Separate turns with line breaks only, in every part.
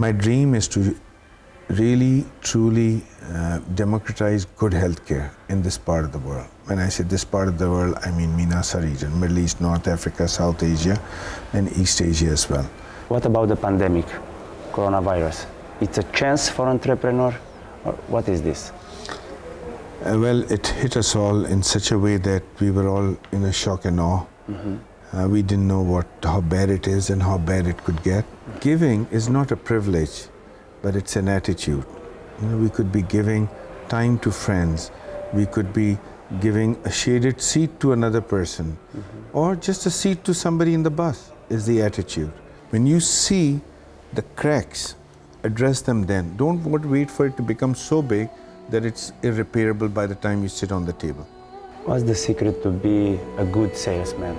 My dream is to really, truly democratize good healthcare in this part of the world. When I say this part of the world, I mean MENASA region, Middle East, North Africa, South Asia, and East Asia as well.
What about the pandemic, coronavirus? It's a chance for entrepreneur, or what is this?
Well, it hit us all in such a way that we were all in a shock and awe. We didn't know how bad it is and how bad it could get. Giving is not a privilege, but it's an attitude. We could be giving time to friends. We could be giving a shaded seat to another person, or just a seat to somebody in the bus is the attitude. When you see the cracks, address them then. Don't wait for it to become so big that it's irreparable by the time you sit on the table.
What's the secret to be a good salesman?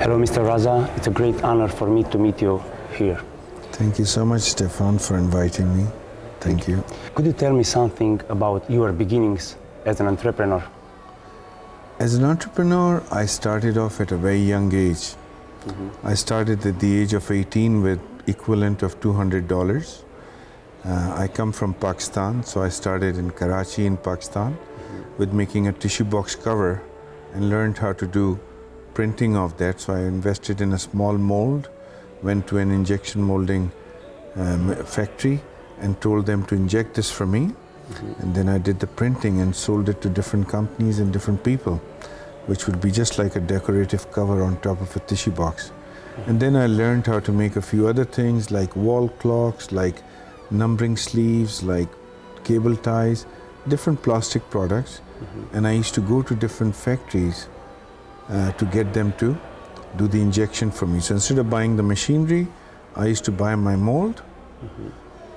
Hello, Mr. Raza. It's a great honor for me to meet you here.
Thank you so much, Stefan, for inviting me. Thank you.
Could you tell me something about your beginnings as an entrepreneur?
As an entrepreneur, I started off at a very young age. I started at the age of 18 with equivalent of $200. I come from Pakistan, so I started in Karachi in Pakistan with making a tissue box cover and learned how to do printing of that. So I invested in a small mold, went to an injection molding factory and told them to inject this for me. And then I did the printing and sold it to different companies and different people, which would be just like a decorative cover on top of a tissue box. And then I learned how to make a few other things like wall clocks, like numbering sleeves, like cable ties, different plastic products. And I used to go to different factories to get them to do the injection for me. So instead of buying the machinery, I used to buy my mold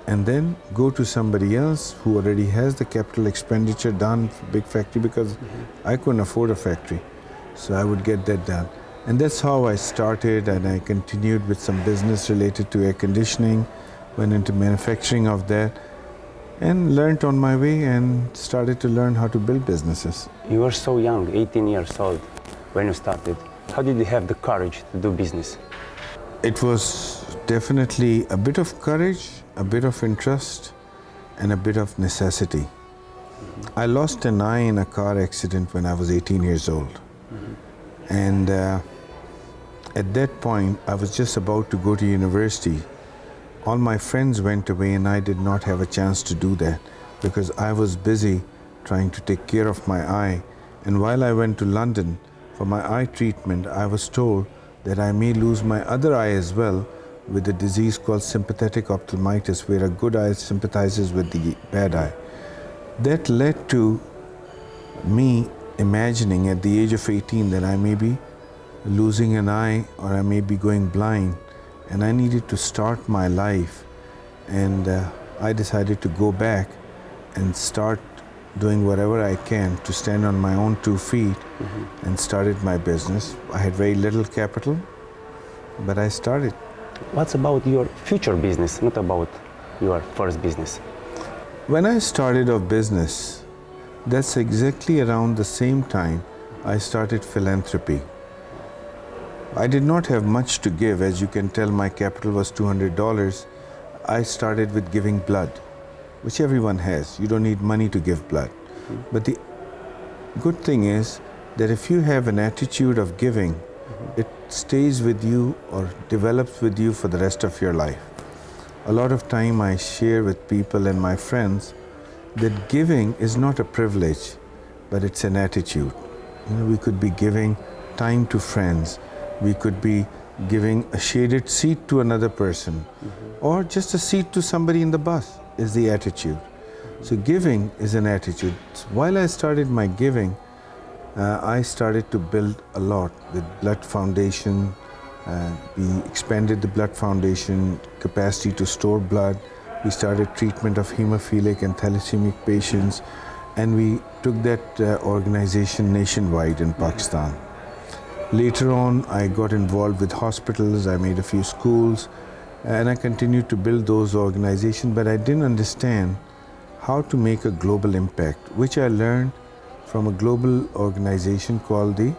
and then go to somebody else who already has the capital expenditure done for big factory, because I couldn't afford a factory. So I would get that done. And that's how I started, and I continued with some business related to air conditioning, went into manufacturing of that, and learned on my way and started to learn how to build businesses.
You were so young, 18 years old, when you started. How did you have the courage to do business?
It was definitely a bit of courage, a bit of interest, and a bit of necessity. I lost an eye in a car accident when I was 18 years old. And at that point, I was just about to go to university. All my friends went away and I did not have a chance to do that because I was busy trying to take care of my eye. And while I went to London for my eye treatment, I was told that I may lose my other eye as well with a disease called sympathetic ophthalmitis, where a good eye sympathizes with the bad eye. That led to me imagining at the age of 18 that I may be losing an eye or I may be going blind, and I needed to start my life. And I decided to go back and start doing whatever I can to stand on my own 2 feet and started my business. I had very little capital, but I started.
What's about your future business, not about your first business?
When I started off business, that's exactly around the same time I started philanthropy. I did not have much to give. As you can tell, my capital was $200. I started with giving blood, which everyone has. You don't need money to give blood. But the good thing is that if you have an attitude of giving, it stays with you or develops with you for the rest of your life. A lot of time I share with people and my friends that giving is not a privilege, but it's an attitude. We could be giving time to friends. We could be giving a shaded seat to another person, or just a seat to somebody in the bus is the attitude. So giving is an attitude. While I started my giving, I started to build a lot with Blood Foundation. We expanded the Blood Foundation capacity to store blood. We started treatment of hemophilic and thalassaemic patients, and we took that organization nationwide in Pakistan. Later on, I got involved with hospitals. I made a few schools, and I continued to build those organizations, but I didn't understand how to make a global impact, which I learned from a global organization called the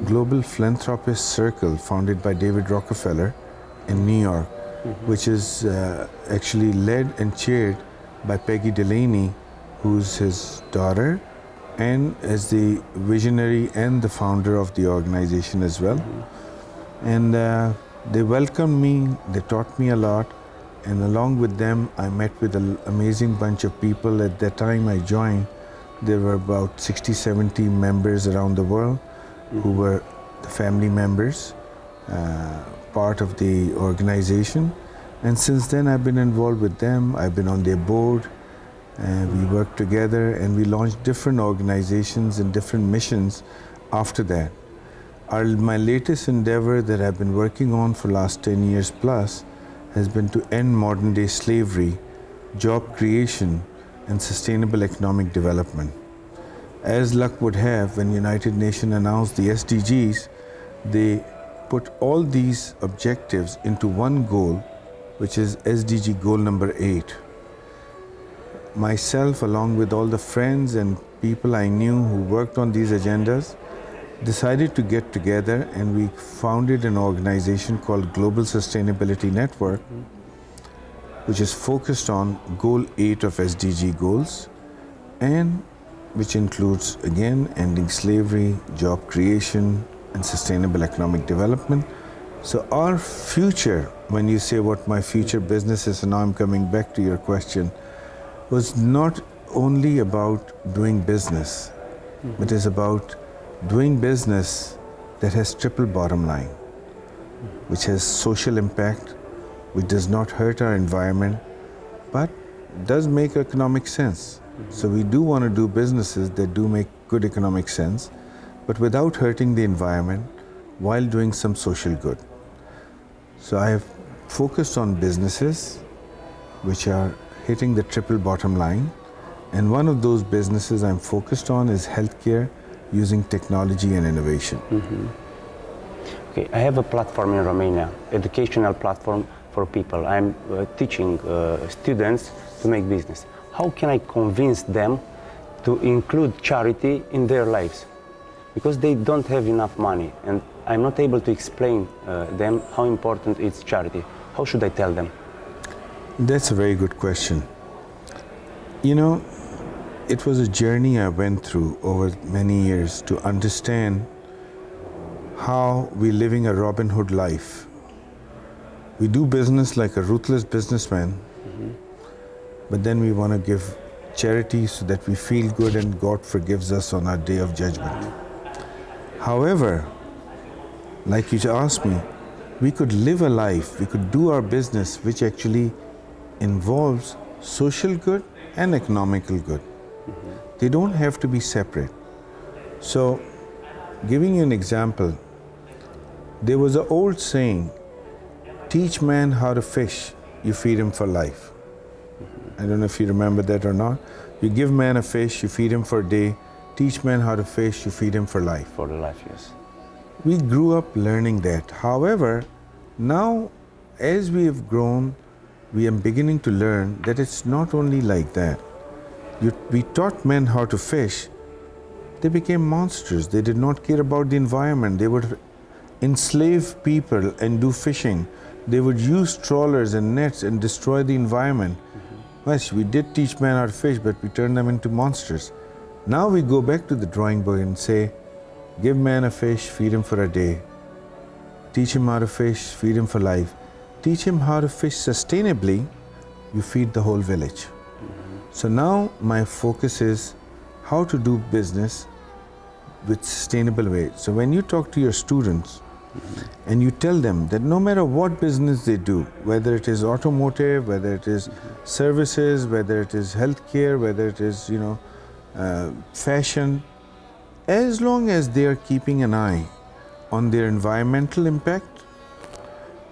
Global Philanthropist Circle, founded by David Rockefeller in New York, which is actually led and chaired by Peggy Delaney, who's his daughter, and as the visionary and the founder of the organization as well. And they welcomed me, they taught me a lot, and along with them, I met with an amazing bunch of people. At that time I joined, there were about 60, 70 members around the world who were the family members, part of the organization. And since then I've been involved with them, I've been on their board, we worked together and we launched different organizations and different missions after that. My latest endeavor that I've been working on for last 10 years plus has been to end modern day slavery, job creation, and sustainable economic development. As luck would have, when United Nations announced the SDGs, they put all these objectives into one goal, which is SDG goal number 8. Myself, along with all the friends and people I knew who worked on these agendas, decided to get together and we founded an organization called Global Sustainability Network, which is focused on goal 8 of SDG goals, and which includes, again, ending slavery, job creation, and sustainable economic development. So our future, when you say what my future business is, and now I'm coming back to your question, was not only about doing business, but is about doing business that has triple bottom line, which has social impact, which does not hurt our environment, but does make economic sense. So we do want to do businesses that do make good economic sense, but without hurting the environment while doing some social good. So I have focused on businesses which are hitting the triple bottom line, and one of those businesses I'm focused on is healthcare using technology and innovation.
Okay, I have a platform in Romania, educational platform for people. I'm teaching students to make business. How can I convince them to include charity in their lives? Because they don't have enough money, and I'm not able to explain them how important is charity. How should I tell them?
That's a very good question. You know, it was a journey I went through over many years to understand how we're living a Robin Hood life. We do business like a ruthless businessman, but then we want to give charity so that we feel good and God forgives us on our day of judgment. However, like you asked me, we could live a life, we could do our business which actually involves social good and economical good. They don't have to be separate. So, giving you an example, there was an old saying, teach man how to fish, you feed him for life. I don't know if you remember that or not. You give man a fish, you feed him for a day. Teach man how to fish, you feed him for life.
For life, yes.
We grew up learning that. However, now as we have grown, we are beginning to learn that it's not only like that. We taught men how to fish. They became monsters. They did not care about the environment. They would enslave people and do fishing. They would use trawlers and nets and destroy the environment. Yes, we did teach men how to fish, but we turned them into monsters. Now we go back to the drawing board and say, give man a fish, feed him for a day. Teach him how to fish, feed him for life. Teach him how to fish sustainably, you feed the whole village. So now my focus is how to do business with sustainable way. So when you talk to your students and you tell them that no matter what business they do, whether it is automotive, whether it is services, whether it is healthcare, whether it is, fashion, as long as they are keeping an eye on their environmental impact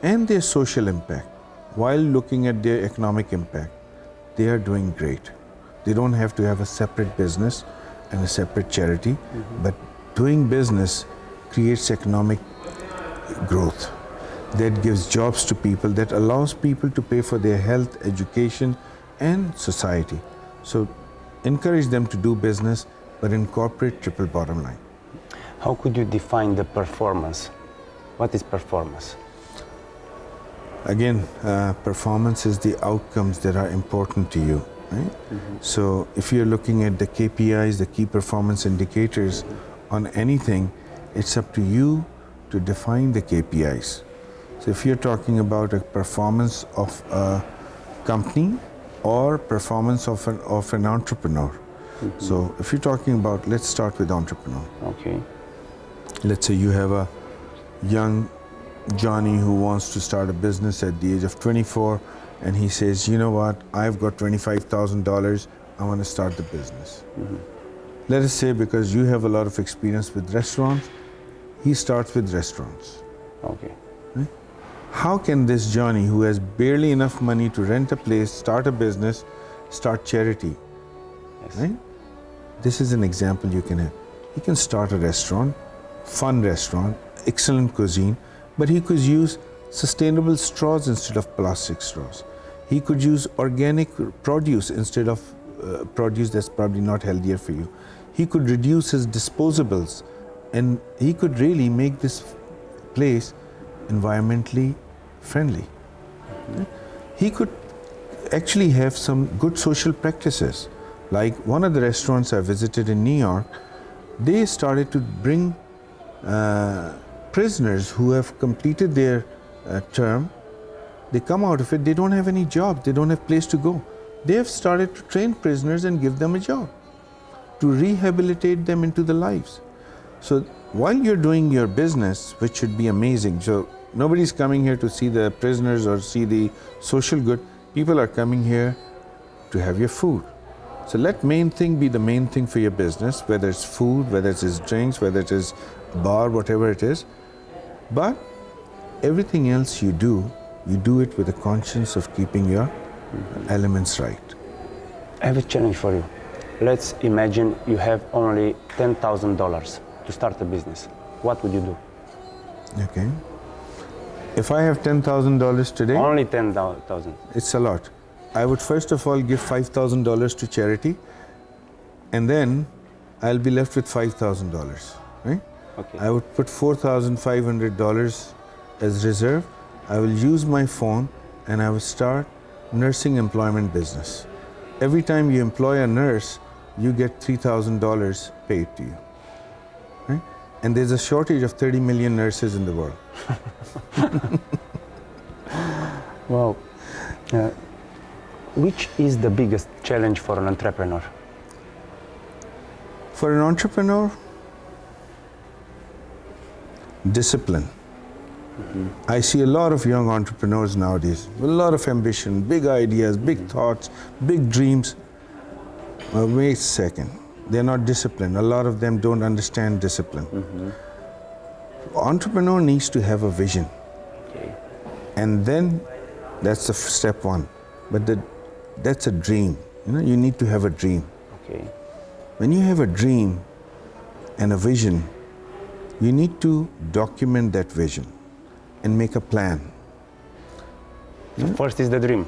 and their social impact while looking at their economic impact, they are doing great. They don't have to have a separate business and a separate charity, but doing business creates economic growth that gives jobs to people, that allows people to pay for their health, education, and society. So encourage them to do business, but incorporate triple bottom line.
How could you define the performance? What is performance?
Again, performance is the outcomes that are important to you, right? So if you're looking at the KPIs, the key performance indicators on anything, it's up to you to define the KPIs. So if you're talking about a performance of a company or performance of an entrepreneur. So if you're talking about, let's start with entrepreneur.
Okay.
Let's say you have a young Johnny who wants to start a business at the age of 24, and he says, you know what, I've got $25,000, I want to start the business. Let us say because you have a lot of experience with restaurants, he starts with restaurants.
Okay.
Right? How can this Johnny, who has barely enough money to rent a place, start a business, start charity?
Yes.
Right? This is an example you can have. He can start a restaurant, fun restaurant, excellent cuisine, but he could use sustainable straws instead of plastic straws. He could use organic produce instead of produce that's probably not healthier for you. He could reduce his disposables, and he could really make this place environmentally friendly. He could actually have some good social practices. Like one of the restaurants I visited in New York, they started to bring prisoners who have completed their term. They come out of it, they don't have any job, they don't have place to go. They have started to train prisoners and give them a job, to rehabilitate them into the lives. So while you're doing your business, which should be amazing, so nobody's coming here to see the prisoners or see the social good, people are coming here to have your food. So let main thing be the main thing for your business, whether it's food, whether it's drinks, whether it is a bar, whatever it is. But everything else you do it with a conscience of keeping your elements right.
I have a challenge for you. Let's imagine you have only $10,000 to start a business. What would you do?
Okay. If I have $10,000 today,
Only 10,000.
it's a lot. I would first of all give $5,000 to charity, and then I'll be left with $5,000, right?
Okay.
I would put $4,500 as reserve. I will use my phone and I will start nursing employment business. Every time you employ a nurse, you get $3,000 paid to you, right? And there's a shortage of 30 million nurses in the world.
Wow. Which is the biggest challenge for an entrepreneur?
For an entrepreneur, discipline. I see a lot of young entrepreneurs nowadays with a lot of ambition, big ideas, big thoughts, big dreams. Well, wait a second. They're not disciplined. A lot of them don't understand discipline. Entrepreneur needs to have a vision.
Okay.
And then that's the step one. But that's a dream. You need to have a dream.
Okay.
When you have a dream and a vision, you need to document that vision and make a plan.
So first is the dream.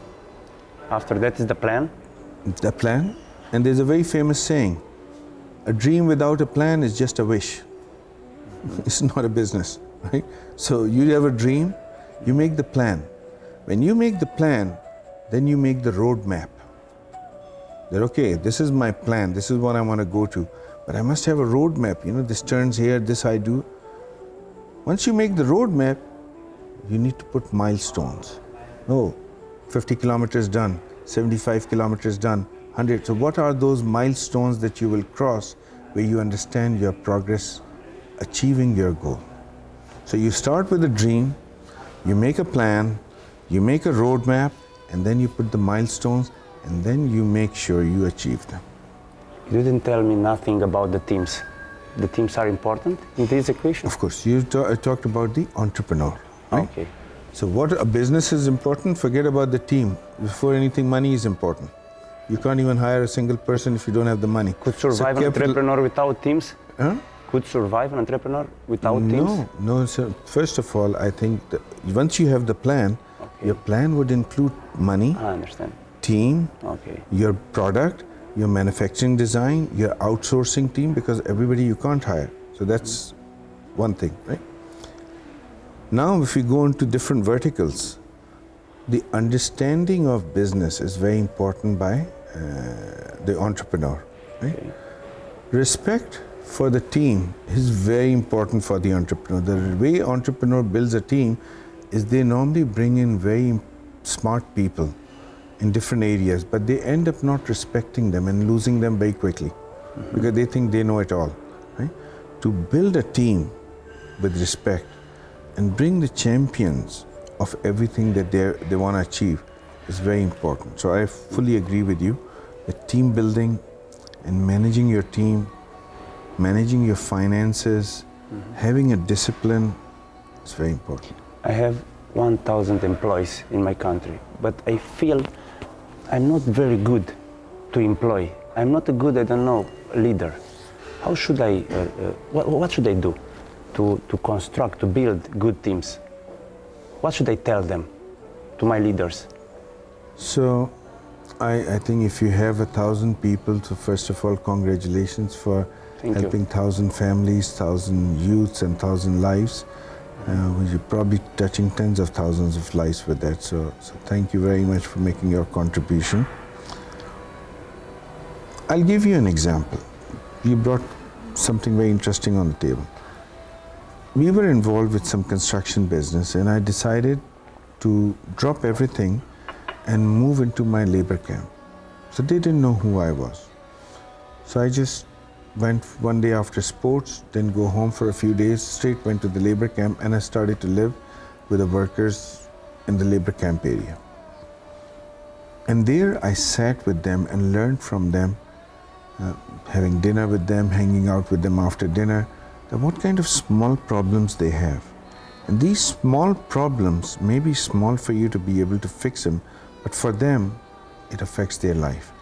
After that is the plan.
The plan. And there's a very famous saying, a dream without a plan is just a wish. It's not a business, right? So you have a dream, you make the plan. When you make the plan, then you make the roadmap. That, okay, this is my plan, this is what I want to go to, but I must have a roadmap, this turns here, this I do. Once you make the roadmap, you need to put milestones. Oh, 50 kilometers done, 75 kilometers done, 100. So what are those milestones that you will cross where you understand your progress achieving your goal? So you start with a dream, you make a plan, you make a roadmap, and then you put the milestones, and then you make sure you achieve them.
You didn't tell me nothing about the teams. The teams are important in this equation?
Of course, you talked about the entrepreneur, right?
Okay.
So what a business is important, forget about the team. Before anything, money is important. You can't even hire a single person if you don't have the money.
Could survive an entrepreneur without teams?
Huh?
Could survive an entrepreneur without teams?
No, sir. First of all, I think that once you have the plan, your plan would include money,
I understand.
team,
Okay.
your product, your manufacturing design, your outsourcing team, because everybody you can't hire. So that's one thing, right? Now, if we go into different verticals, the understanding of business is very important by the entrepreneur, right?
Okay.
Respect for the team is very important for the entrepreneur. The way entrepreneur builds a team is they normally bring in very smart people in different areas, but they end up not respecting them and losing them very quickly because they think they know it all, right? To build a team with respect and bring the champions of everything that they want to achieve is very important. So I fully agree with you that team building and managing your team, managing your finances, having a discipline is very important.
I have 1,000 employees in my country, but I feel I'm not very good to employ. I'm not a good, I don't know, leader. How should I, what should I do to construct, to build good teams? What should I tell them, to my leaders?
So I think if you have 1,000 people, so first of all, congratulations for helping 1,000 families, 1,000 youths and 1,000 lives. You're probably touching tens of thousands of lives with that. So thank you very much for making your contribution. I'll give you an example. You brought something very interesting on the table. We were involved with some construction business and I decided to drop everything and move into my labor camp. So they didn't know who I was. So I just went one day after sports, then go home for a few days, straight went to the labor camp and I started to live with the workers in the labor camp area. And there I sat with them and learned from them, having dinner with them, hanging out with them after dinner, that what kind of small problems they have. And these small problems may be small for you to be able to fix them, but for them, it affects their life.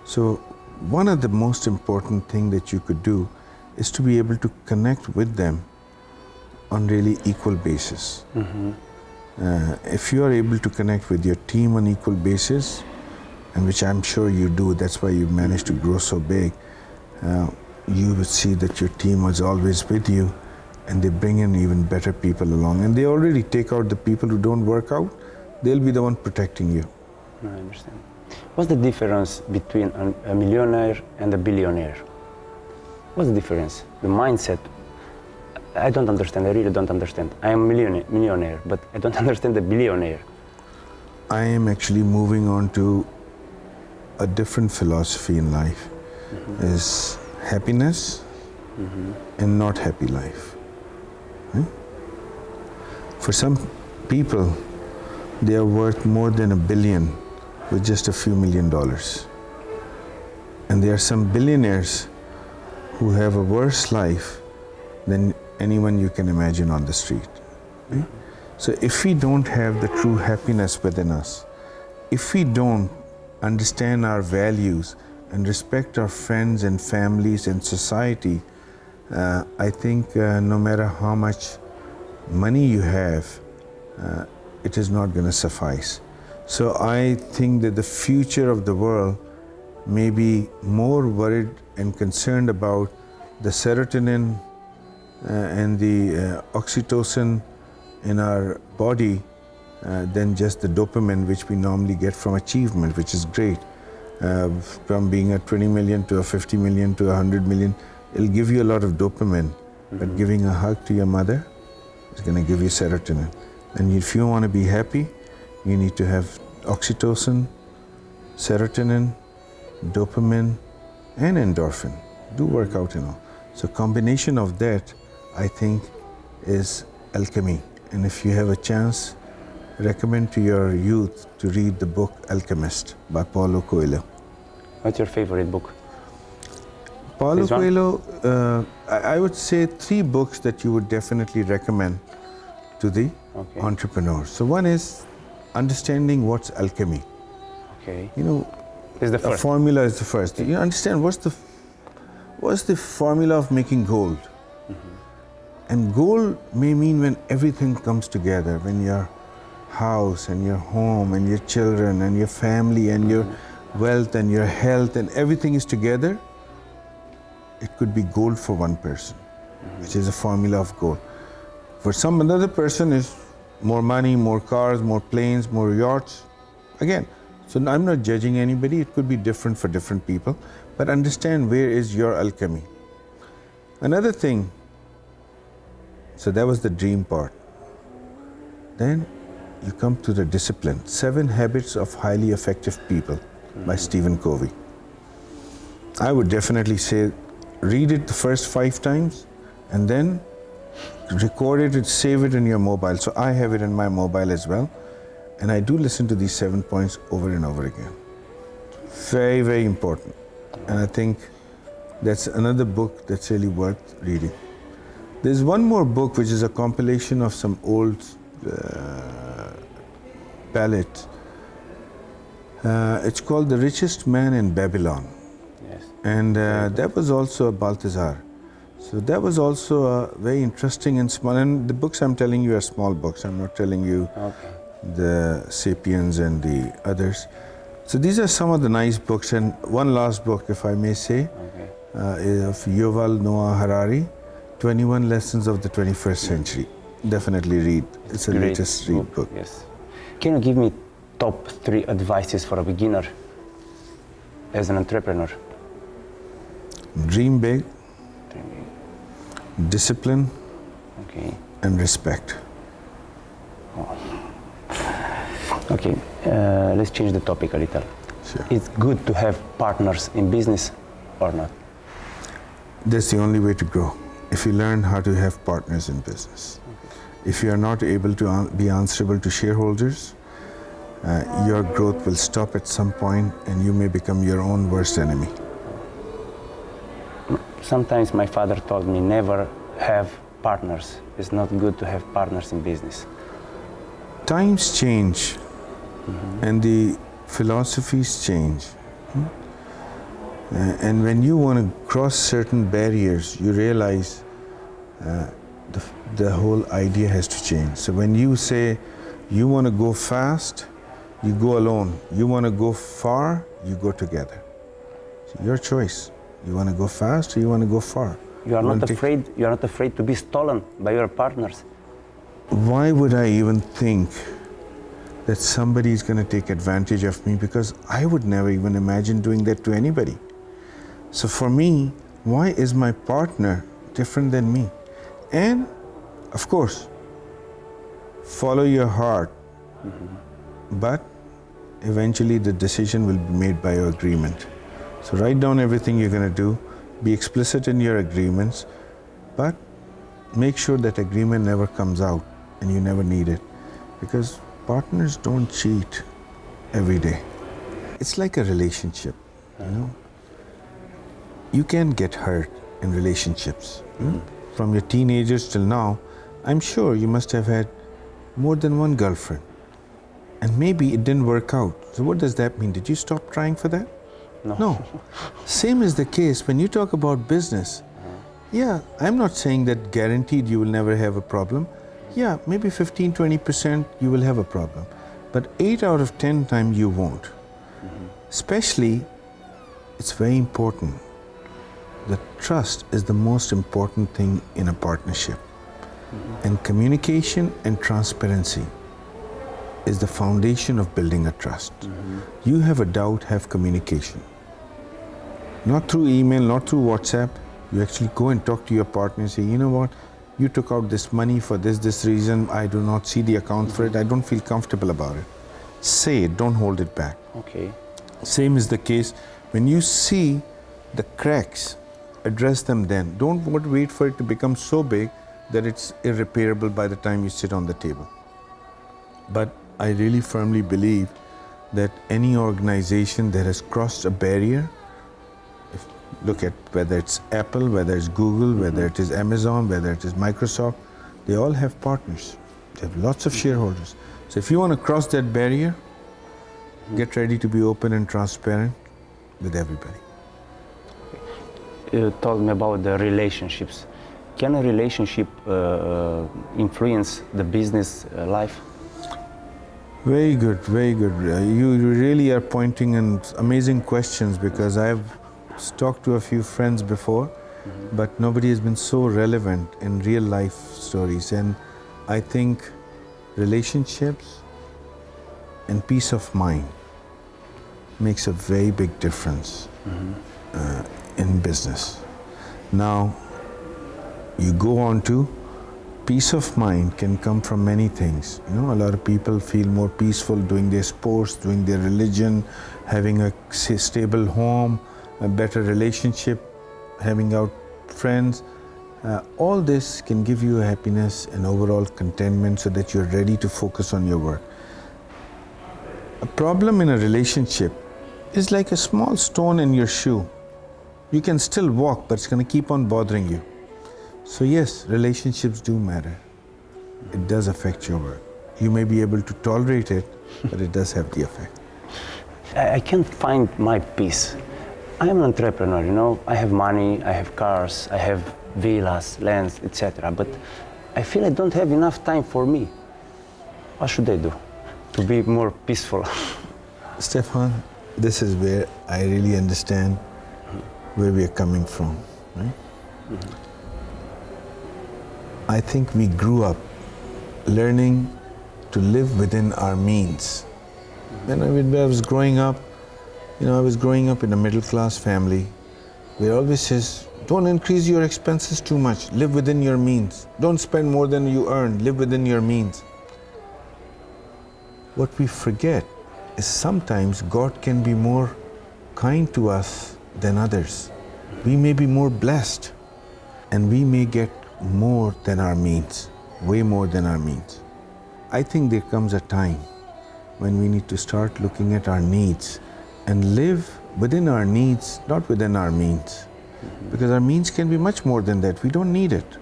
So one of the most important things that you could do is to be able to connect with them on really equal basis. If you are able to connect with your team on equal basis, and which I'm sure you do, that's why you managed to grow so big, you would see that your team was always with you and they bring in even better people along. And they already take out the people who don't work out, they'll be the one protecting you.
I understand. What's the difference between a millionaire and a billionaire? What's the difference? The mindset. I don't understand, I really don't understand. I am a millionaire, but I don't understand the billionaire.
I am actually moving on to a different philosophy in life, is happiness and not happy life. Right? For some people, they are worth more than $1 billion with just a few $1 million. And there are some billionaires who have a worse life than anyone you can imagine on the street. Right? So if we don't have the true happiness within us, if we don't understand our values and respect our friends and families and society, I think no matter how much money you have, it is not going to suffice. So I think that the future of the world may be more worried and concerned about the serotonin and the oxytocin in our body than just the dopamine which we normally get from achievement, which is great. From being at 20 million to a 50 million to 100 million, it'll give you a lot of dopamine, but giving a hug to your mother is going to give you serotonin. And if you want to be happy, you need to have oxytocin, serotonin, dopamine, and endorphin. Do work out, you know. So combination of that, I think, is alchemy. And if you have a chance, recommend to your youth to read the book Alchemist by Paulo Coelho.
What's your favorite book?
Paulo Coelho, I would say 3 books that you would definitely recommend to the entrepreneur. So one is understanding what's alchemy.
Okay.
You know,
Is the first.
a formula is the first. You understand what's the formula of making gold? And gold may mean when everything comes together, when your house and your home and your children and your family and your wealth and your health and everything is together, it could be gold for one person, which is a formula of gold. For some another person is more money, more cars, more planes, more yachts. Again, so I'm not judging anybody. It could be different for different people, but understand where is your alchemy. Another thing, so that was the dream part. Then you come to the discipline. 7 Habits of Highly Effective People by Stephen Covey. I would definitely say read it the first 5 times and then record it and save it in your mobile. So I have it in my mobile as well. And I do listen to these 7 points over and over again. Very, very important. And I think that's another book that's really worth reading. There's one more book which is a compilation of some old ballads. It's called The Richest Man in Babylon.
Yes.
And that was also a Balthazar. So that was also a very interesting and small, and the books I'm telling you are small books. I'm not telling you the Sapiens and the others. So these are some of the nice books. And one last book, if I may say, is of Yuval Noah Harari, 21 Lessons of the 21st Century. Definitely read. It's the latest read book.
Yes. Can you give me top 3 advices for a beginner as an entrepreneur?
Dream big, discipline, and respect.
Okay, let's change the topic a little.
Sure.
It's good to have partners in business or not?
That's the only way to grow. If you learn how to have partners in business. If you are not able to be answerable to shareholders, your growth will stop at some point and you may become your own worst enemy.
Sometimes my father told me never have partners. It's not good to have partners in business.
Times change and the philosophies change. And when you want to cross certain barriers, you realize the whole idea has to change. So when you say you want to go fast, you go alone. You want to go far, you go together. So your choice. You want to go fast or you want to go far?
You are not afraid. You are not afraid to be stolen by your partners.
Why would I even think that somebody is going to take advantage of me? Because I would never even imagine doing that to anybody. So for me, why is my partner different than me? And of course, follow your heart, but eventually the decision will be made by your agreement. So write down everything you're going to do, be explicit in your agreements, but make sure that agreement never comes out and you never need it, because partners don't cheat every day. It's like a relationship, you know. You can get hurt in relationships. From your teenagers till now, I'm sure you must have had more than one girlfriend. And maybe it didn't work out. So what does that mean? Did you stop trying for that? No. Same is the case when you talk about business. Yeah, I'm not saying that guaranteed you will never have a problem. Yeah, maybe 15-20% you will have a problem. But 8 out of 10 times you won't. Especially, it's very important. The trust is the most important thing in a partnership. And communication and transparency is the foundation of building a trust. You have a doubt, have communication. Not through email, not through WhatsApp. You actually go and talk to your partner and say, you know what, you took out this money for this reason, I do not see the account for it, I don't feel comfortable about it. Say it, don't hold it back.
Okay.
Same is the case when you see the cracks, address them then. Don't wait for it to become so big that it's irreparable by the time you sit on the table. But I really firmly believe that any organization that has crossed a barrier, look at whether it's Apple, whether it's Google, whether it is Amazon, whether it is Microsoft, they all have partners. They have lots of shareholders. So if you want to cross that barrier, get ready to be open and transparent with everybody.
You told me about the relationships. Can a relationship influence the business life?
Very good, very good. You really are pointing in amazing questions, because I've talked to a few friends before, but nobody has been so relevant in real life stories. And I think relationships and peace of mind makes a very big difference in business. Now, you go on to peace of mind can come from many things. You know, a lot of people feel more peaceful doing their sports, doing their religion, having a stable home, a better relationship, having out friends. All this can give you happiness and overall contentment so that you're ready to focus on your work. A problem in a relationship is like a small stone in your shoe. You can still walk, but it's going to keep on bothering you. So yes, relationships do matter. It does affect your work. You may be able to tolerate it, but it does have the effect.
I can't find my peace. I am an entrepreneur, you know. I have money, I have cars, I have villas, lands, etc. But I feel I don't have enough time for me. What should I do to be more peaceful?
Stefan, this is where I really understand where we are coming from, right? I think we grew up learning to live within our means. When I was growing up, I was growing up in a middle-class family where always says, don't increase your expenses too much, live within your means. Don't spend more than you earn, live within your means. What we forget is sometimes God can be more kind to us than others. We may be more blessed and we may get more than our means, way more than our means. I think there comes a time when we need to start looking at our needs and live within our needs, not within our means. Because our means can be much more than that. We don't need it.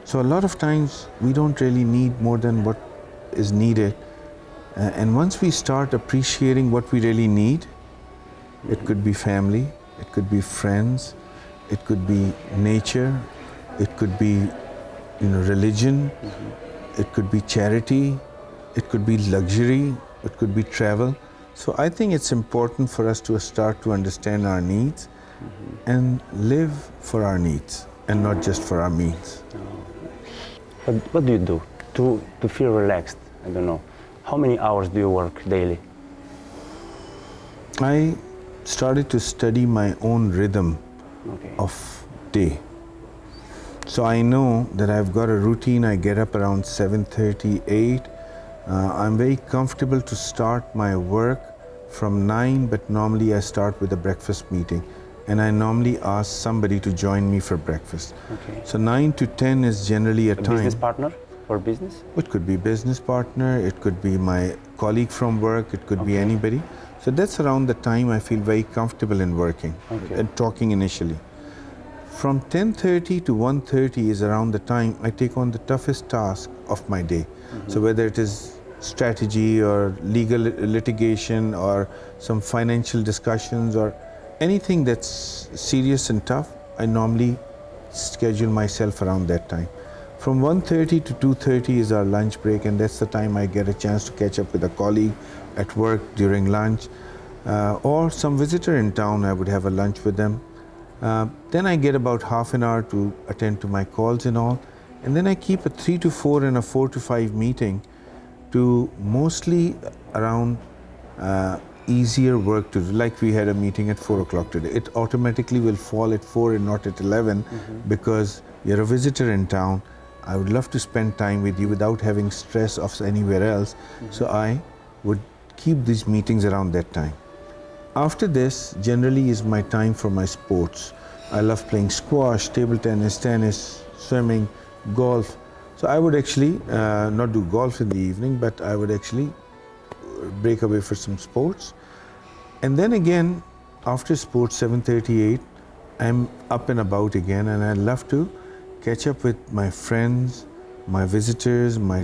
So a lot of times we don't really need more than what is needed. And once we start appreciating what we really need, it could be family, it could be friends, it could be nature, it could be religion, it could be charity, it could be luxury, it could be travel. So I think it's important for us to start to understand our needs and live for our needs and not just for our means.
What do you do to feel relaxed? I don't know. How many hours do you work daily?
I started to study my own rhythm of day. So I know that I've got a routine. I get up around 7:30, 8. I'm very comfortable to start my work from 9, but normally I start with a breakfast meeting. And I normally ask somebody to join me for breakfast. So 9 to 10 is generally a time.
Business partner for business?
It could be business partner, it could be my colleague from work, it could be anybody. So that's around the time I feel very comfortable in working and talking initially. From 10:30 to 1:30 is around the time I take on the toughest task of my day. So whether it is strategy or legal litigation or some financial discussions or anything that's serious and tough, I normally schedule myself around that time. From 1:30 to 2:30 is our lunch break, and that's the time I get a chance to catch up with a colleague at work during lunch, or some visitor in town. I would have a lunch with them. Then I get about half an hour to attend to my calls and all, and then I keep a 3 to 4 and a 4 to 5 meeting to mostly around easier work to do. Like we had a meeting at 4 o'clock today. It automatically will fall at 4 and not at 11 because you're a visitor in town. I would love to spend time with you without having stress of anywhere else. So I would keep these meetings around that time. After this, generally is my time for my sports. I love playing squash, table tennis, swimming, golf. So I would actually not do golf in the evening, but I would actually break away for some sports. And then again, after sports, 7:38, I'm up and about again, and I love to catch up with my friends, my visitors, my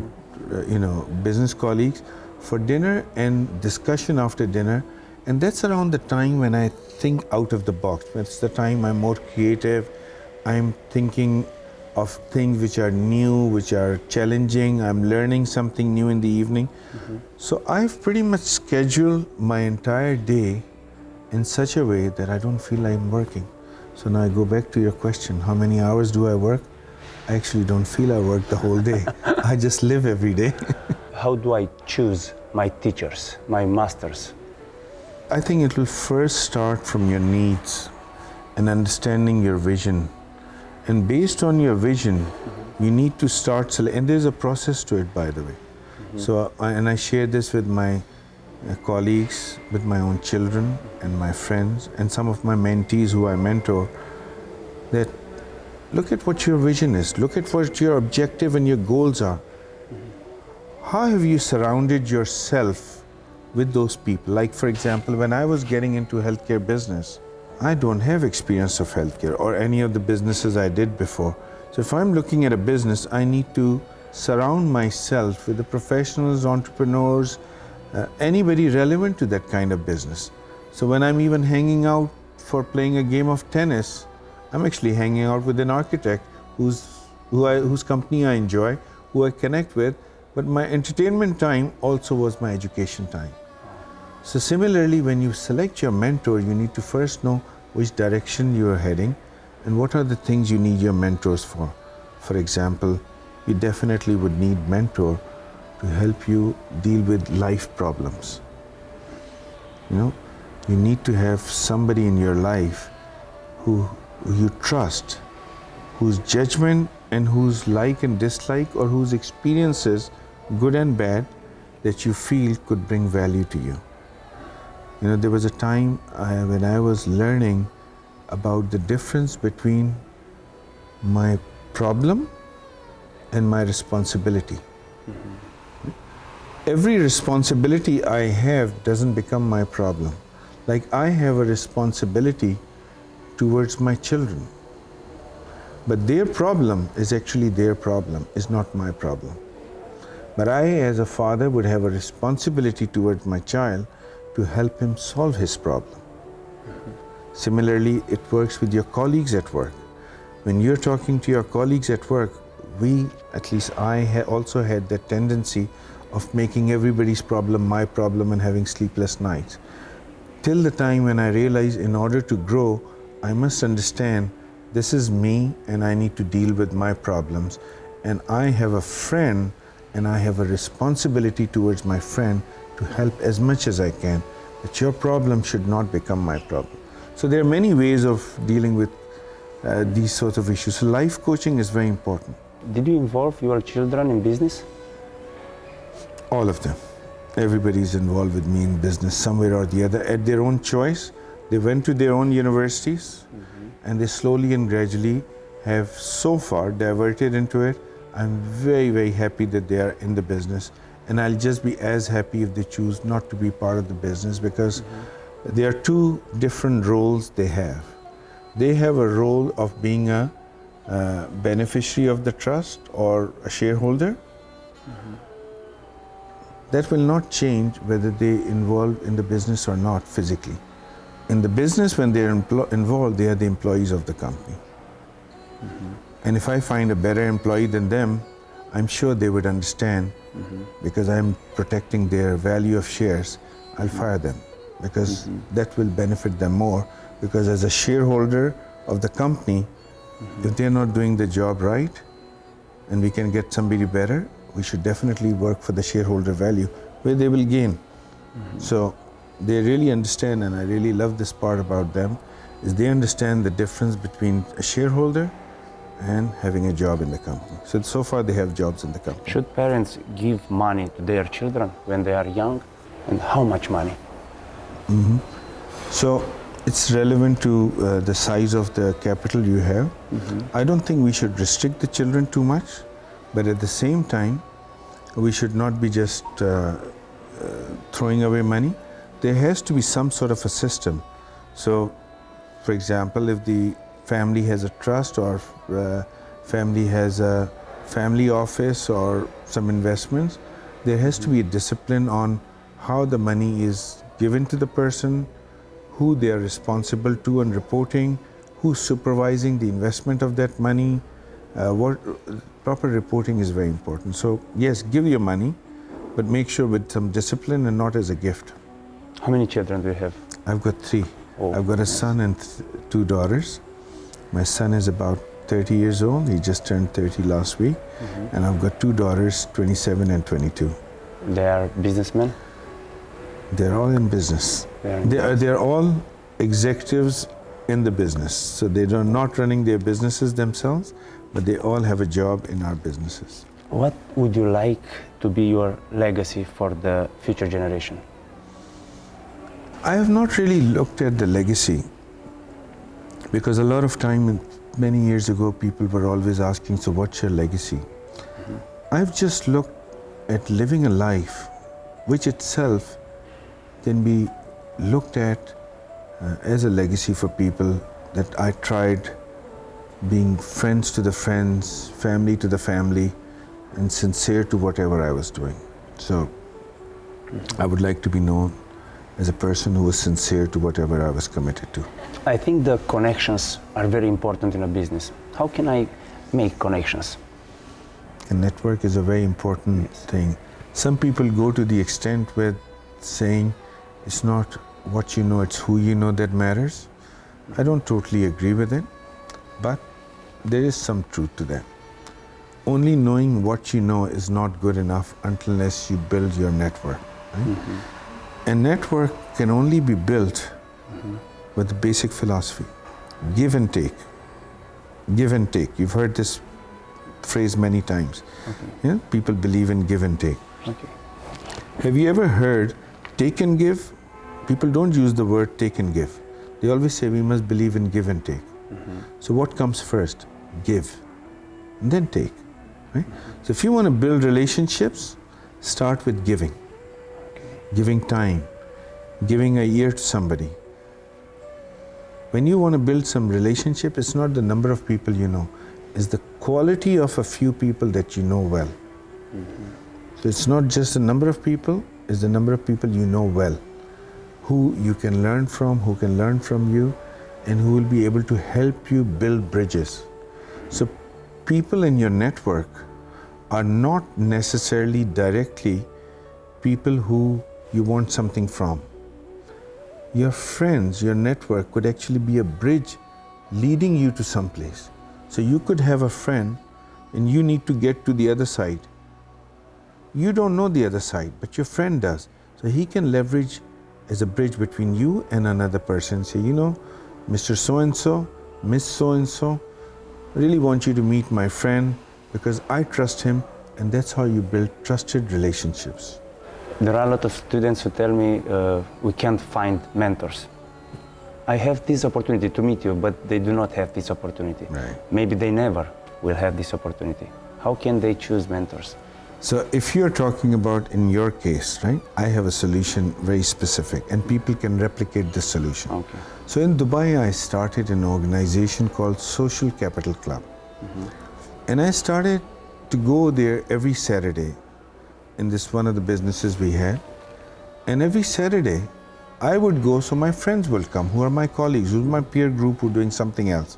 business colleagues for dinner and discussion after dinner. And that's around the time when I think out of the box. That's the time I'm more creative. I'm thinking of things which are new, which are challenging. I'm learning something new in the evening. So I've pretty much scheduled my entire day in such a way that I don't feel like I'm working. So now I go back to your question, how many hours do I work? I actually don't feel I work the whole day. I just live every day.
How do I choose my teachers, my masters?
I think it will first start from your needs and understanding your vision. And based on your vision, you need to start, and there's a process to it, by the way. So, I share this with my colleagues, with my own children and my friends and some of my mentees who I mentor, that look at what your vision is, look at what your objective and your goals are. How have you surrounded yourself with those people? Like, for example, when I was getting into healthcare business, I don't have experience of healthcare or any of the businesses I did before. So if I'm looking at a business, I need to surround myself with the professionals, entrepreneurs, anybody relevant to that kind of business. So when I'm even hanging out for playing a game of tennis, I'm actually hanging out with an architect whose company I enjoy, who I connect with, but my entertainment time also was my education time. So similarly, when you select your mentor, you need to first know which direction you are heading and what are the things you need your mentors for. For example, you definitely would need mentor to help you deal with life problems. You need to have somebody in your life who you trust, whose judgment and whose like and dislike or whose experiences, good and bad, that you feel could bring value to you. There was a time when I was learning about the difference between my problem and my responsibility. Every responsibility I have doesn't become my problem. Like, I have a responsibility towards my children, but their problem is actually their problem, is not my problem. But I, as a father, would have a responsibility towards my child to help him solve his problem. Similarly, it works with your colleagues at work. When you're talking to your colleagues at work, at least I also had that tendency of making everybody's problem my problem and having sleepless nights. Till the time when I realized, in order to grow, I must understand this is me and I need to deal with my problems. And I have a friend and I have a responsibility towards my friend to help as much as I can. But your problem should not become my problem. So there are many ways of dealing with these sorts of issues. So life coaching is very important.
Did you involve your children in business?
All of them. Everybody is involved with me in business somewhere or the other at their own choice. They went to their own universities and they slowly and gradually have so far diverted into it. I'm very, very happy that they are in the business, and I'll just be as happy if they choose not to be part of the business, because there are two different roles they have. They have a role of being a beneficiary of the trust or a shareholder. That will not change whether they involve in the business or not physically. In the business, when they're involved, they are the employees of the company. And if I find a better employee than them, I'm sure they would understand, because I'm protecting their value of shares, I'll fire them, because that will benefit them more. Because as a shareholder of the company, if they're not doing the job right and we can get somebody better, we should definitely work for the shareholder value where they will gain. So they really understand, and I really love this part about them, is they understand the difference between a shareholder and having a job in the company. So far they have jobs in the company.
Should parents give money to their children when they are young, and how much money?
So it's relevant to the size of the capital you have. I don't think we should restrict the children too much, but at the same time, we should not be just throwing away money. There has to be some sort of a system. So, for example, if the family has a trust, or family has a family office or some investments, there has to be a discipline on how the money is given to the person, who they are responsible to and reporting, who's supervising the investment of that money. Proper reporting is very important. So yes, give your money, but make sure with some discipline and not as a gift.
How many children do you have?
I've got 3.
Oh,
I've got a son and 2 daughters. My son is about 30 years old. He just turned 30 last week. And I've got 2 daughters, 27 and 22.
They are businessmen?
They're all in business. They're all executives in the business. So they're not running their businesses themselves, but they all have a job in our businesses.
What would you like to be your legacy for the future generation?
I have not really looked at the legacy, because a lot of time, many years ago, people were always asking, so what's your legacy? I've just looked at living a life which itself can be looked at as a legacy for people, that I tried being friends to the friends, family to the family, and sincere to whatever I was doing. So I would like to be known as a person who was sincere to whatever I was committed to.
I think the connections are very important in a business. How can I make connections?
A network is a very important thing. Some people go to the extent with saying it's not what you know, it's who you know that matters. I don't totally agree with it, but there is some truth to that. Only knowing what you know is not good enough unless you build your network. Right? A network can only be built with the basic philosophy: give and take. Give and take. You've heard this phrase many times. Yeah? People believe in give and take. Have you ever heard take and give? People don't use the word take and give. They always say we must believe in give and take. So what comes first? Give, and then take. Right? So if you want to build relationships, start with giving. Giving time, giving a ear to somebody. When you want to build some relationship, it's not the number of people you know, it's the quality of a few people that you know well. So it's not just the number of people, it's the number of people you know well, who you can learn from, who can learn from you, and who will be able to help you build bridges. So people in your network are not necessarily directly people who you want something from. Your friends, your network could actually be a bridge leading you to some place. So you could have a friend and you need to get to the other side. You don't know the other side, but your friend does. So he can leverage as a bridge between you and another person. Say, you know, Mr. So-and-so, Miss So-and-so, I really want you to meet my friend because I trust him, and that's how you build trusted relationships.
There are a lot of students who tell me we can't find mentors. I have this opportunity to meet you, but they do not have this opportunity.
Right.
Maybe they never will have this opportunity. How can they choose mentors?
So if you're talking about in your case, right, I have a solution very specific and people can replicate this solution.
Okay.
So in Dubai, I started an organization called Social Capital Club. And I started to go there every Saturday in this one of the businesses we had. And every Saturday, I would go so my friends will come, who are my colleagues, who are my peer group who are doing something else.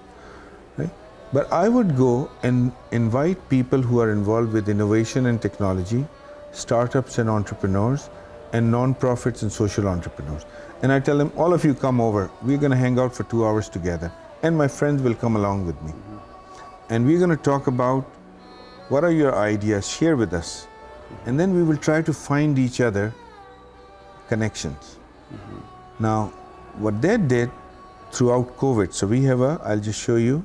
Right? But I would go and invite people who are involved with innovation and technology, startups and entrepreneurs, and non-profits and social entrepreneurs. And I tell them, all of you come over, we're going to hang out for 2 hours together. And my friends will come along with me. And we're going to talk about what are your ideas, share with us. And then we will try to find each other connections. Now, what that did throughout COVID, so we have I'll just show you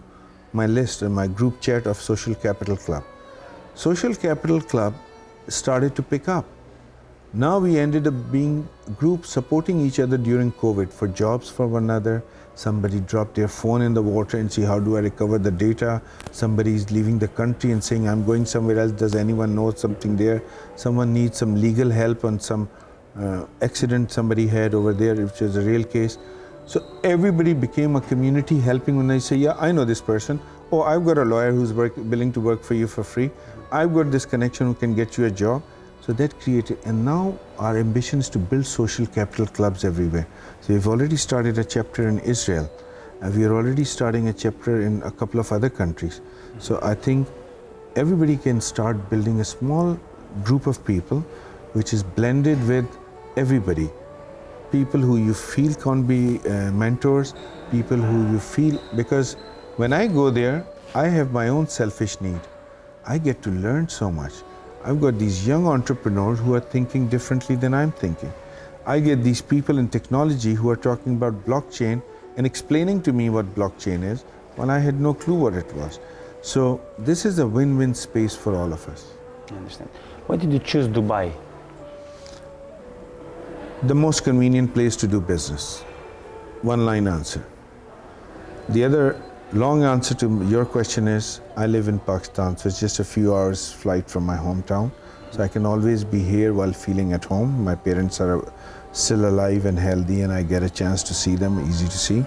my list and my group chat of Social Capital Club. Social Capital Club started to pick up. Now we ended up being groups supporting each other during COVID for jobs for one another. Somebody dropped their phone in the water and see how do I recover the data. Somebody is leaving the country and saying I'm going somewhere else. Does anyone know something there? Someone needs some legal help on some accident somebody had over there, which is a real case. So everybody became a community helping. When I say, yeah, I know this person. Oh, I've got a lawyer who's willing to work for you for free. I've got this connection who can get you a job. So that created, and now our ambition is to build social capital clubs everywhere. So we've already started a chapter in Israel. We are already starting a chapter in a couple of other countries. So I think everybody can start building a small group of people which is blended with everybody. People who you feel can be mentors, people who you feel, because when I go there, I have my own selfish need. I get to learn so much. I've got these young entrepreneurs who are thinking differently than I'm thinking. I get these people in technology who are talking about blockchain and explaining to me what blockchain is when I had no clue what it was. So this is a win-win space for all of us.
I understand. Why did you choose Dubai?
The most convenient place to do business. One line answer. The other long answer to your question is, I live in Pakistan, so it's just a few hours flight from my hometown. So I can always be here while feeling at home. My parents are still alive and healthy, and I get a chance to see them, easy to see.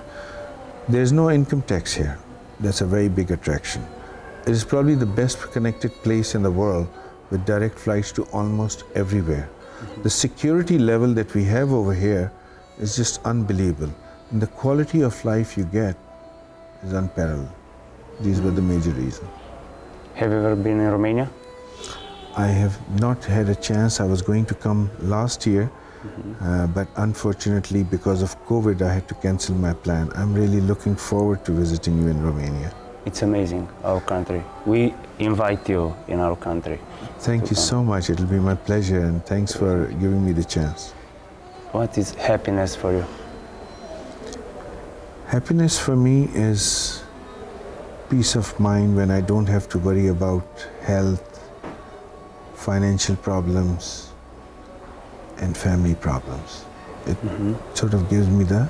There's no income tax here. That's a very big attraction. It is probably the best connected place in the world with direct flights to almost everywhere. The security level that we have over here is just unbelievable. And the quality of life you get is unparalleled. These were the major reasons.
Have you ever been in Romania?
I have not had a chance. I was going to come last year, but unfortunately because of COVID I had to cancel my plan. I'm really looking forward to visiting you in Romania.
It's amazing, our country. We invite you in our country.
Thank you so much. It'll be my pleasure, and thanks for giving me the chance.
What is happiness for you?
Happiness for me is peace of mind when I don't have to worry about health, financial problems, and family problems. It sort of gives me the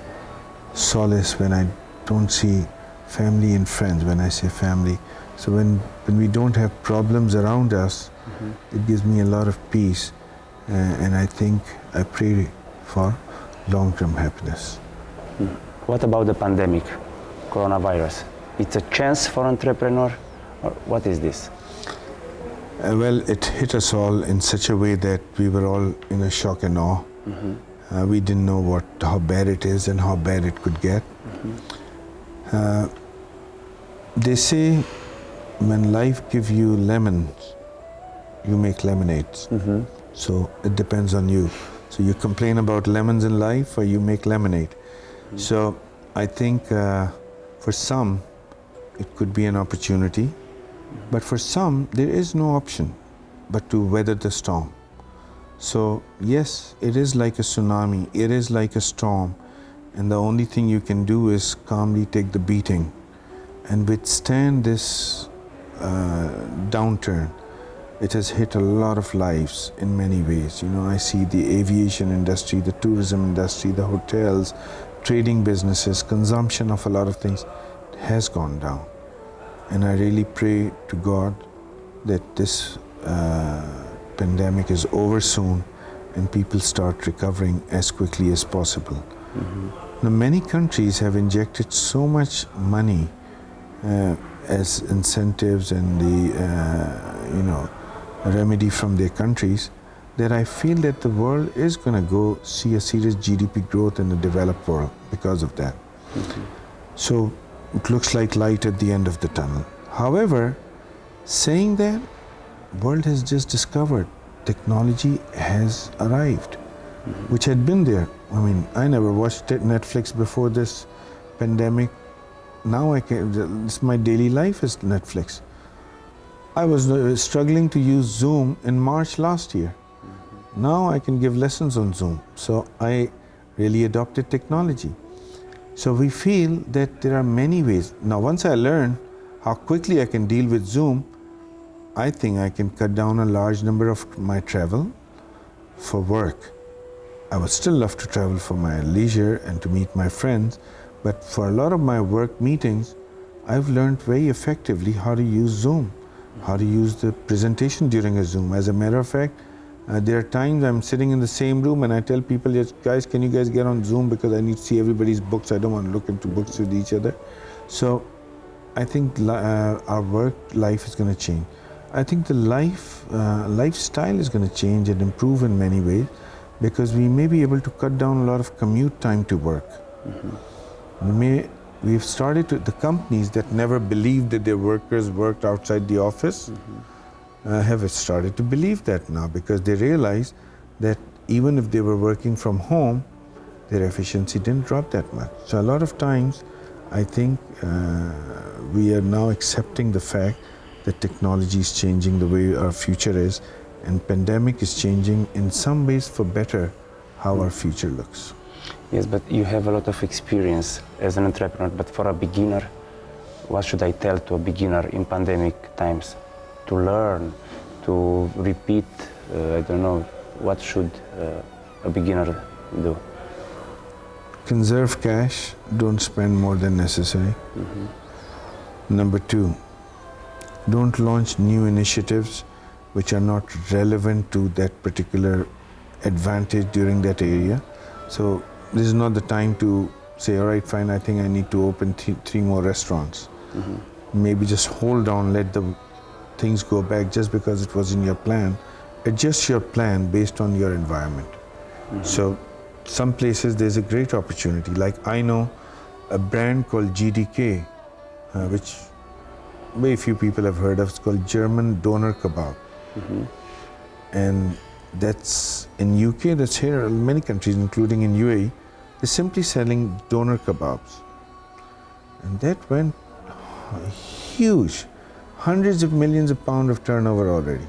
solace when I don't see family and friends. When I say family, so when we don't have problems around us, it gives me a lot of peace, and I think I pray for long-term happiness.
What about the pandemic, coronavirus? It's a chance for entrepreneur, or what is this?
Well, it hit us all in such a way that we were all in a shock and awe. We didn't know how bad it is and how bad it could get. They say when life gives you lemons, you make lemonades. So it depends on you. So you complain about lemons in life, or you make lemonade. So I think for some it could be an opportunity, but for some there is no option but to weather the storm. So yes, it is like a tsunami, it is like a storm, and the only thing you can do is calmly take the beating and withstand this downturn. It has hit a lot of lives in many ways. You know, I see the aviation industry, the tourism industry, the hotels, trading businesses, consumption of a lot of things has gone down. And I really pray to God that this pandemic is over soon and people start recovering as quickly as possible. Now, many countries have injected so much money as incentives and the remedy from their countries, that I feel that the world is going to go see a serious GDP growth in the developed world because of that. So it looks like light at the end of the tunnel. However, saying that, world has just discovered technology has arrived, which had been there. I mean, I never watched Netflix before this pandemic. Now my daily life is Netflix. I was struggling to use Zoom in March last year. Now I can give lessons on Zoom. So I really adopted technology. So we feel that there are many ways. Now, once I learn how quickly I can deal with Zoom, I think I can cut down a large number of my travel for work. I would still love to travel for my leisure and to meet my friends, but for a lot of my work meetings, I've learned very effectively how to use Zoom, how to use the presentation during a Zoom. As a matter of fact, there are times I'm sitting in the same room and I tell people, yes, guys, can you guys get on Zoom because I need to see everybody's books. I don't want to look into books with each other. So I think our work life is going to change. I think the lifestyle is going to change and improve in many ways, because we may be able to cut down a lot of commute time to work. We've started the companies that never believed that their workers worked outside the office have started to believe that now, because they realize that even if they were working from home, their efficiency didn't drop that much. So a lot of times I think we are now accepting the fact that technology is changing the way our future is, and pandemic is changing in some ways for better how our future looks.
Yes, but you have a lot of experience as an entrepreneur, but for a beginner, what should I tell to a beginner in pandemic times? To learn, to repeat, I don't know, what should a beginner do?
Conserve cash, don't spend more than necessary. Number 2, don't launch new initiatives which are not relevant to that particular advantage during that area. So this is not the time to say, all right, fine, I think I need to open 3 more restaurants. Maybe just hold on, let the things go back just because it was in your plan. Adjust your plan based on your environment. So some places there's a great opportunity. Like I know a brand called GDK, which very few people have heard of. It's called German Doner Kebab. And that's in UK, that's here, many countries, including in UAE, they're simply selling doner kebabs. And that went huge, hundreds of millions of pounds of turnover already.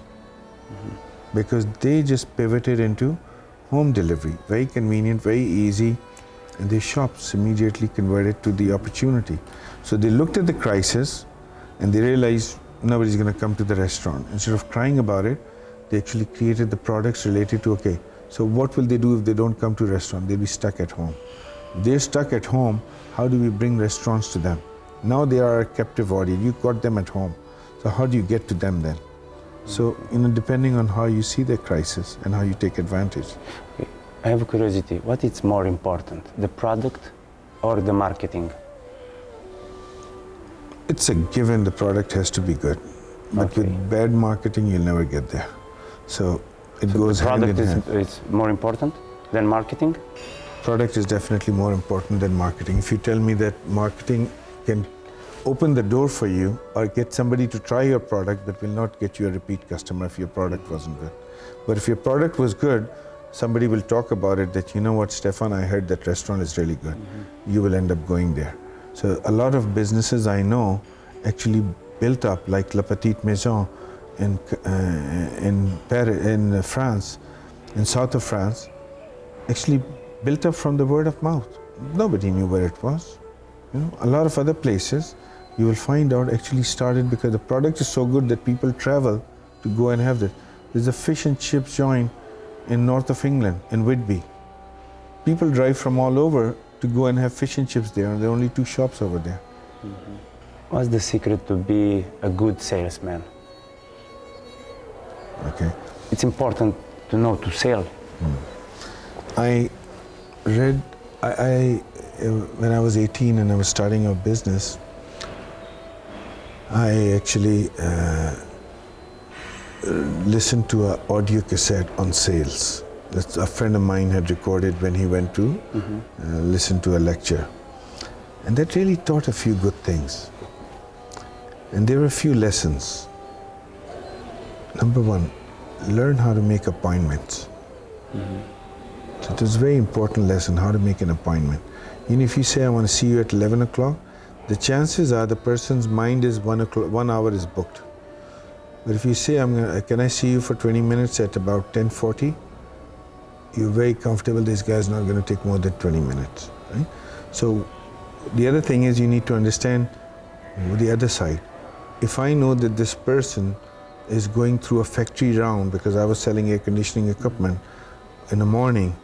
Because they just pivoted into home delivery, very convenient, very easy, and their shops immediately converted to the opportunity. So they looked at the crisis and they realized nobody's going to come to the restaurant. Instead of crying about it, they actually created the products related to, okay, so what will they do if they don't come to restaurant? They'll be stuck at home. If they're stuck at home, how do we bring restaurants to them? Now they are a captive audience. You got them at home. So how do you get to them then? So, depending on how you see the crisis and how you take advantage.
Okay. I have a curiosity. What is more important, the product or the marketing?
It's a given the product has to be good. But with bad marketing, you'll never get there. So it goes hand in hand.
Product is more important than marketing?
Product is definitely more important than marketing. If you tell me that marketing can open the door for you or get somebody to try your product, but will not get you a repeat customer if your product wasn't good. But if your product was good, somebody will talk about it that, you know what, Stefan, I heard that restaurant is really good. You will end up going there. So a lot of businesses I know actually built up, like La Petite Maison in Paris, in France, in south of France, actually built up from the word of mouth. Nobody knew where it was. A lot of other places you will find out actually started because the product is so good that people travel to go and have it. There's a fish and chips joint in north of England, in Whitby. People drive from all over to go and have fish and chips there, and there are only 2 shops over there.
What's the secret to be a good salesman?
Okay.
It's important to know to sell.
I read, when I was 18 and I was starting a business, I actually listened to an audio cassette on sales. That a friend of mine had recorded when he went to listen to a lecture. And that really taught a few good things. And there were a few lessons. Number 1, learn how to make appointments. So it was a very important lesson, how to make an appointment. If you say, I want to see you at 11 o'clock, the chances are the person's mind is 1 hour is booked. But if you say, can I see you for 20 minutes at about 10:40, you're very comfortable, this guy's not going to take more than 20 minutes. Right? So the other thing is you need to understand the other side. If I know that this person is going through a factory round, because I was selling air conditioning equipment in the morning,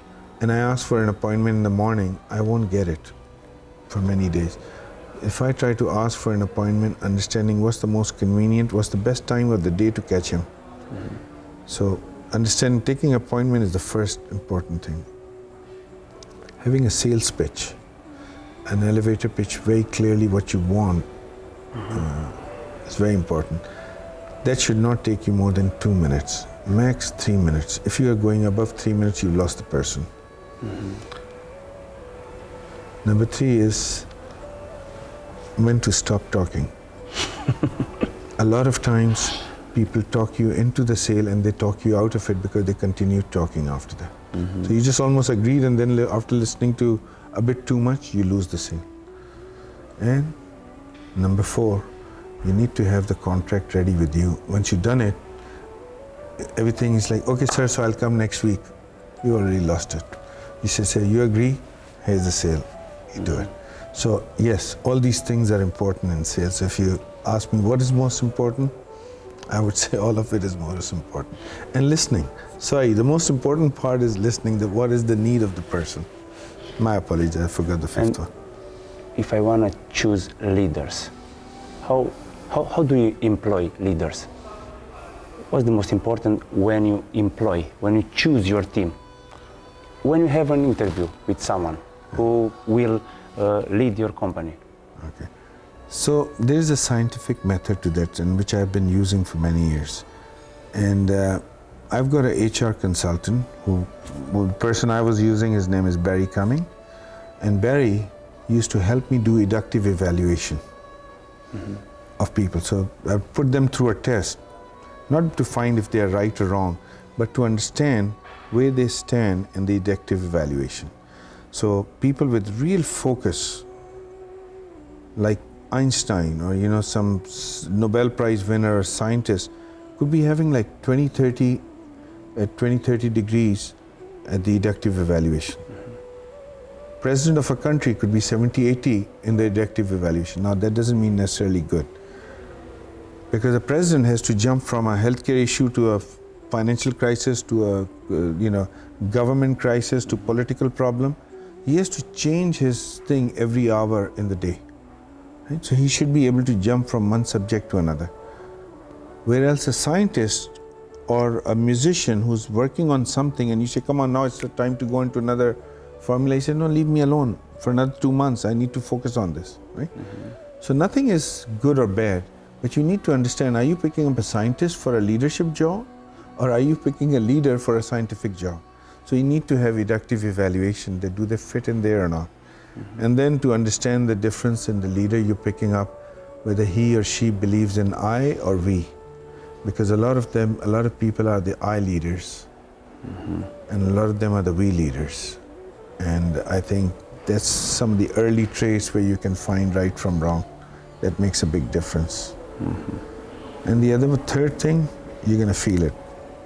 and I ask for an appointment in the morning, I won't get it for many days. If I try to ask for an appointment, understanding what's the most convenient, what's the best time of the day to catch him. So understanding taking appointment is the first important thing. Having a sales pitch, an elevator pitch, very clearly what you want is very important. That should not take you more than 2 minutes, max 3 minutes. If you are going above 3 minutes, you've lost the person. Number 3 is when to stop talking. A lot of times people talk you into the sale and they talk you out of it because they continue talking after that. So you just almost agreed, and then after listening to a bit too much, you lose the sale. And number 4, you need to have the contract ready with you. Once you've done it, everything is like, okay, sir, so I'll come next week. You already lost it. You say, you agree? Here's the sale. You do it. So yes, all these things are important in sales. If you ask me what is most important, I would say all of it is most important. And listening. Sorry, the most important part is listening. What is the need of the person? My apologies, I forgot the 5th one.
If I want to choose leaders, how do you employ leaders? What's the most important when you choose your team? When you have an interview with someone who will lead your company.
Okay. So there is a scientific method to that, and which I've been using for many years. And I've got an HR consultant the person I was using, his name is Barry Cumming. And Barry used to help me do inductive evaluation of people. So I put them through a test, not to find if they are right or wrong, but to understand where they stand in the inductive evaluation. So people with real focus, like Einstein or some Nobel Prize winner or scientist, could be having like 20-30 degrees at the inductive evaluation. President of a country could be 70-80 in the inductive evaluation. Now that doesn't mean necessarily good, because the president has to jump from a healthcare issue to a financial crisis to a government crisis to political problem. He has to change his thing every hour in the day. Right? So he should be able to jump from one subject to another. Whereas a scientist or a musician who's working on something and you say, come on, now it's the time to go into another formula. He said, no, leave me alone for another 2 months. I need to focus on this. Right? So nothing is good or bad, but you need to understand, are you picking up a scientist for a leadership job, or are you picking a leader for a scientific job? So you need to have inductive evaluation. Do they fit in there or not? And then to understand the difference in the leader you're picking up, whether he or she believes in I or we. Because a lot of people are the I leaders, and a lot of them are the we leaders. And I think that's some of the early traits where you can find right from wrong. That makes a big difference. And the third thing, you're going to feel it.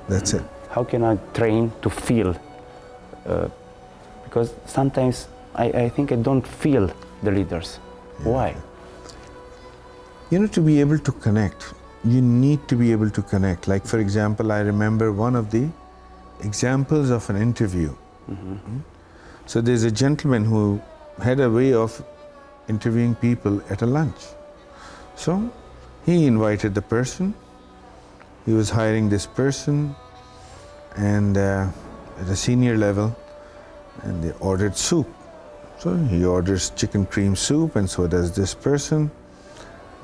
That's it.
How can I train to feel? Because sometimes I think I don't feel the leaders. Yeah. Why?
To be able to connect, you need to be able to connect. Like, for example, I remember one of the examples of an interview. So there's a gentleman who had a way of interviewing people at a lunch. So he invited the person. He was hiring this person, and at a senior level, and they ordered soup. So he orders chicken cream soup, and so does this person,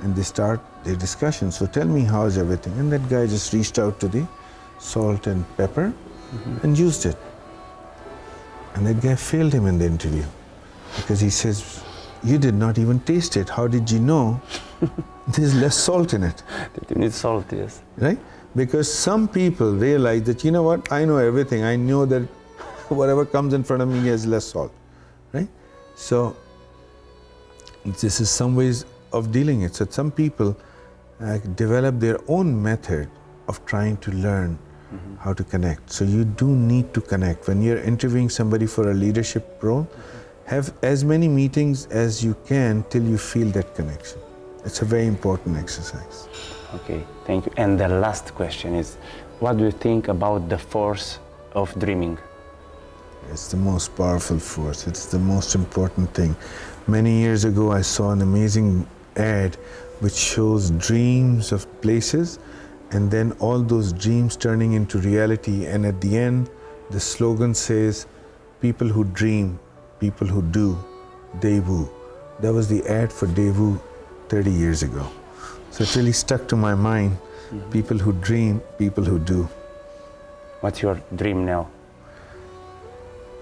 and they start their discussion. So tell me, how's everything? And that guy just reached out to the salt and pepper and used it. And that guy failed him in the interview, because he says, you did not even taste it. How did you know there's less salt in it?
You need salt, yes.
Right? Because some people realize that, you know what, I know everything. I know that whatever comes in front of me has less salt. Right? So this is some ways of dealing it. So some people develop their own method of trying to learn how to connect. So you do need to connect. When you're interviewing somebody for a leadership role, have as many meetings as you can till you feel that connection. It's a very important exercise.
Okay, thank you. And the last question is, what do you think about the force of dreaming?
It's the most powerful force. It's the most important thing. Many years ago, I saw an amazing ad which shows dreams of places, and then all those dreams turning into reality. And at the end, the slogan says, people who dream, people who do, they woo. That was the ad for Daewoo 30 years ago. So it really stuck to my mind. People who dream, people who do.
What's your dream now?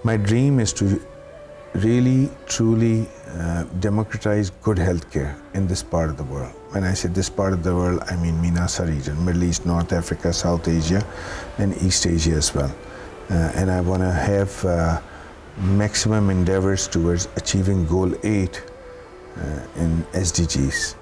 My dream is to really, truly democratize good healthcare in this part of the world. When I say this part of the world, I mean MENASA region, Middle East, North Africa, South Asia, and East Asia as well. And I want to have maximum endeavors towards achieving Goal 8 in SDGs.